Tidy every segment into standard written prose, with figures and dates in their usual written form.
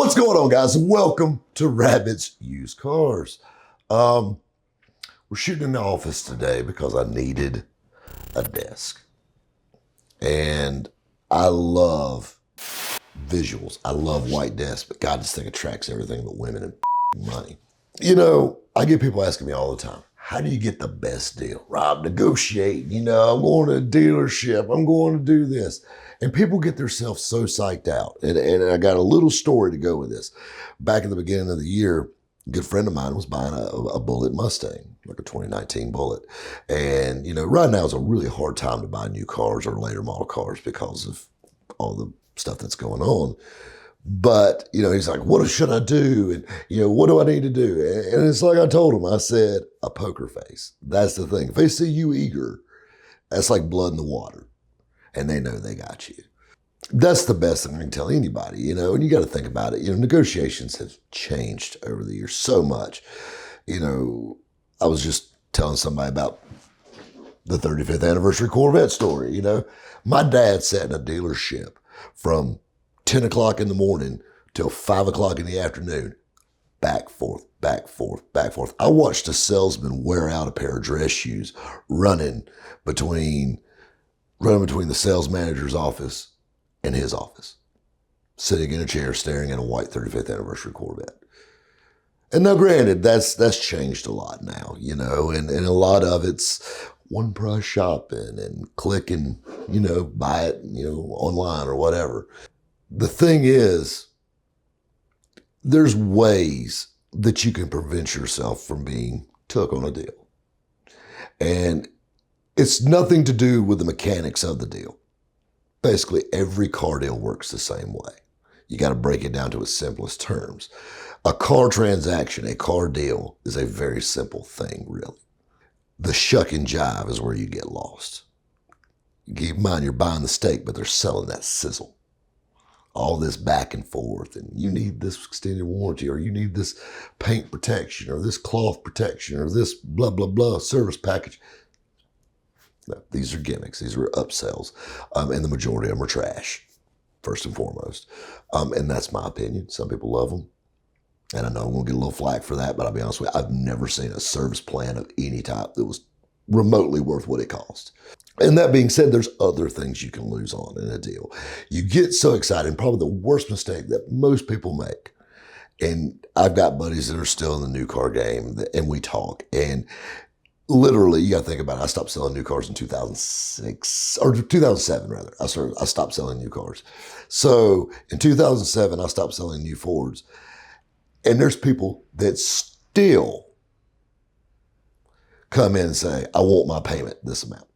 What's going on, guys? Welcome to Rabbit's Used Cars. We're shooting in the office today because I needed a desk. And I love visuals. I love white desks, but God, this thing attracts everything but women and money. You know, I get people asking me all the time, how do you get the best deal? Rob, negotiate. I'm going to a dealership. I'm going to do this. And people get themselves so psyched out. And I got a little story to go with this. Back in the beginning of the year, a good friend of mine was buying a Bullitt Mustang, like a 2019 Bullitt. And, right now is a really hard time to buy new cars or later model cars because of all the stuff that's going on. But, he's like, what should I do? And, what do I need to do? And it's like I told him, I said, a poker face. That's the thing. If they see you eager, that's like blood in the water. And they know they got you. That's the best thing I can tell anybody, and you got to think about it. Negotiations have changed over the years so much. I was just telling somebody about the 35th anniversary Corvette story. My dad sat in a dealership from 10 o'clock in the morning till 5 o'clock in the afternoon, back, forth, back, forth, back, forth. I watched a salesman wear out a pair of dress shoes running between the sales manager's office and his office, sitting in a chair staring at a white 35th anniversary Corvette. And now granted, that's changed a lot now, and a lot of it's one price shopping and click and, buy it, online or whatever. The thing is, there's ways that you can prevent yourself from being took on a deal. And it's nothing to do with the mechanics of the deal. Basically, every car deal works the same way. You got to break it down to its simplest terms. A car transaction, a car deal, is a very simple thing, really. The shuck and jive is where you get lost. Keep in mind, you're buying the steak, but they're selling that sizzle. All this back and forth, and you need this extended warranty, or you need this paint protection, or this cloth protection, or this blah, blah, blah service package. No, these are gimmicks. These are upsells. And the majority of them are trash, first and foremost. And that's my opinion. Some people love them. And I know I'm going to get a little flack for that, but I'll be honest with you, I've never seen a service plan of any type that was remotely worth what it cost. And that being said, there's other things you can lose on in a deal. You get so excited, and probably the worst mistake that most people make. And I've got buddies that are still in the new car game, and we talk. And literally, you got to think about it. I stopped selling new cars in 2006, or 2007, rather. I stopped selling new cars. So in 2007, I stopped selling new Fords. And there's people that still come in and say, I want my payment this amount.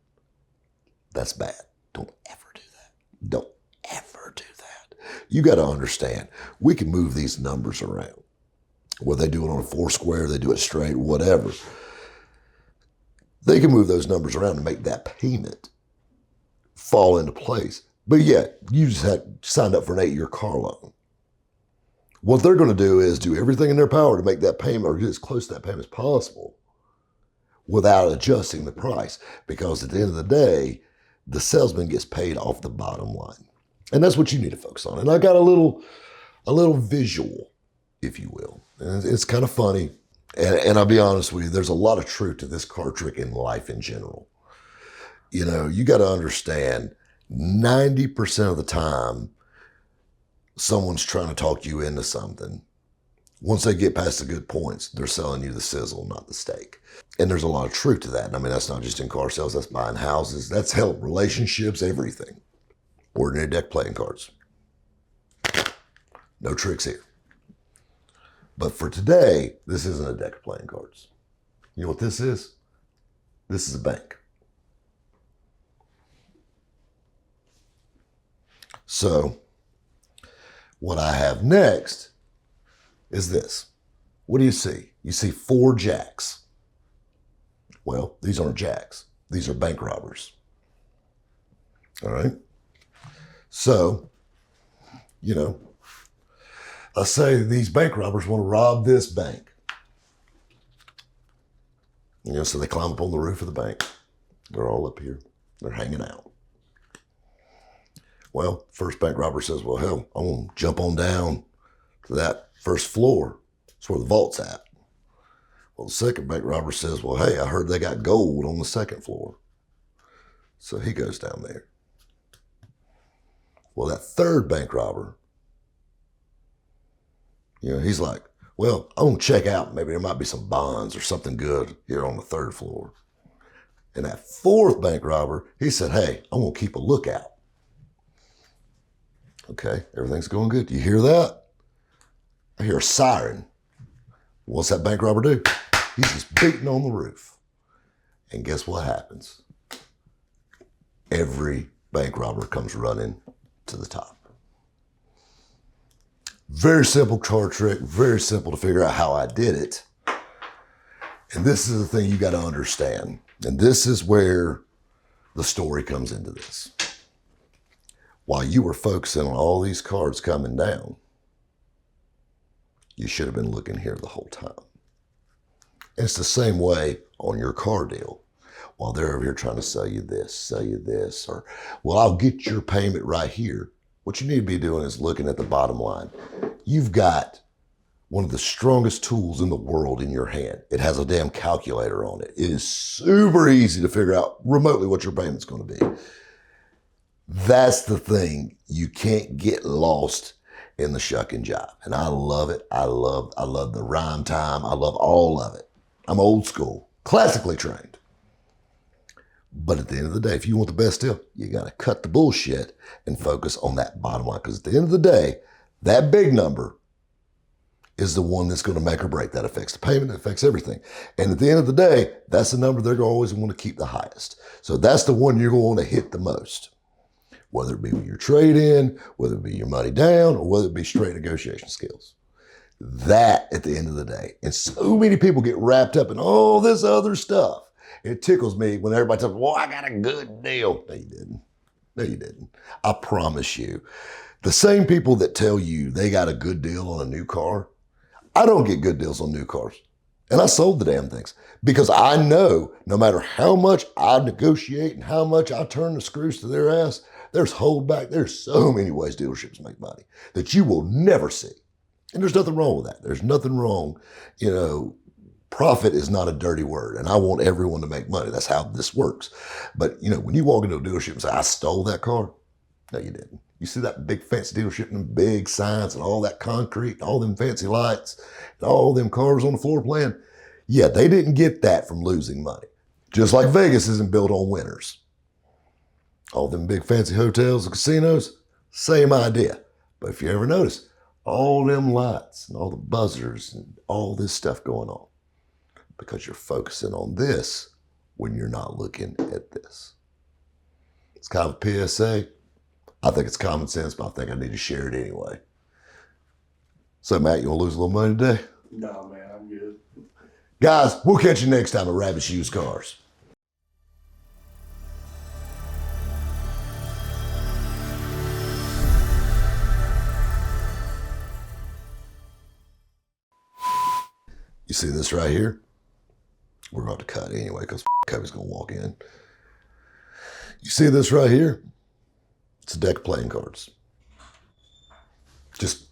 That's bad. Don't ever do that. Don't ever do that. You got to understand, we can move these numbers around. Whether they do it on a four square, they do it straight, whatever. They can move those numbers around and make that payment fall into place. But yet, you just had signed up for an 8-year car loan. What they're going to do is do everything in their power to make that payment, or get as close to that payment as possible, without adjusting the price. Because at the end of the day, the salesman gets paid off the bottom line. And that's what you need to focus on. And I got a little visual, if you will. And it's kind of funny. And I'll be honest with you, there's a lot of truth to this car trick in life in general. You got to understand, 90% of the time, someone's trying to talk you into something. Once they get past the good points, they're selling you the sizzle, not the steak. And there's a lot of truth to that. And I mean, that's not just in car sales, that's buying houses, that's help relationships, everything. Ordinary deck playing cards. No tricks here. But for today, this isn't a deck of playing cards. You know what this is? This is a bank. So, what I have next is this. What do you see? You see 4 jacks. Well, these aren't jacks. These are bank robbers. All right? So, let's say these bank robbers want to rob this bank. So they climb up on the roof of the bank. They're all up here. They're hanging out. Well, first bank robber says, well, hell, I'm going to jump on down, to that first floor. That's where the vault's at. Well, the second bank robber says, well, hey, I heard they got gold on the second floor. So he goes down there. Well, that third bank robber, he's like, well, I'm going to check out. Maybe there might be some bonds or something good here on the third floor. And that fourth bank robber, he said, hey, I'm going to keep a lookout. Okay, everything's going good. Do you hear that? I hear a siren. What's that bank robber do? He's just beating on the roof. And guess what happens? Every bank robber comes running to the top. Very simple card trick, very simple to figure out how I did it. And this is the thing you got to understand. And this is where the story comes into this. While you were focusing on all these cards coming down, you should have been looking here the whole time. And it's the same way on your car deal. While they're over here trying to sell you this, or, well, I'll get your payment right here. What you need to be doing is looking at the bottom line. You've got one of the strongest tools in the world in your hand. It has a damn calculator on it. It is super easy to figure out remotely what your payment's going to be. That's the thing. You can't get lost in the shuck and jive. And I love it. I love the rhyme time. I love all of it. I'm old school, classically trained. But at the end of the day, if you want the best deal, you got to cut the bullshit and focus on that bottom line. Because at the end of the day, that big number is the one that's going to make or break. That affects the payment, it affects everything. And at the end of the day, that's the number they're going to always want to keep the highest. So that's the one you're going to want to hit the most. Whether it be with your trade in, whether it be your money down, or whether it be straight negotiation skills. That at the end of the day. And so many people get wrapped up in all this other stuff. It tickles me when everybody tells me, well, I got a good deal. No, you didn't. No, you didn't. I promise you. The same people that tell you they got a good deal on a new car, I don't get good deals on new cars. And I sold the damn things because I know no matter how much I negotiate and how much I turn the screws to their ass, there's holdback. There's so many ways dealerships make money that you will never see. And there's nothing wrong with that. There's nothing wrong. Profit is not a dirty word, and I want everyone to make money. That's how this works. But, when you walk into a dealership and say, I stole that car, no, you didn't. You see that big fancy dealership and them big signs and all that concrete and all them fancy lights and all them cars on the floor plan. Yeah, they didn't get that from losing money. Just like Vegas isn't built on winners. All them big fancy hotels and casinos, same idea. But if you ever notice, all them lights and all the buzzers and all this stuff going on, because you're focusing on this when you're not looking at this. It's kind of a PSA. I think it's common sense, but I think I need to share it anyway. So, Matt, you want to lose a little money today? No, man, I'm good. Guys, we'll catch you next time at Rabbit's Used Cars. You see this right here? We're going to cut anyway because Cubby's going to walk in. You see this right here? It's a deck of playing cards. Just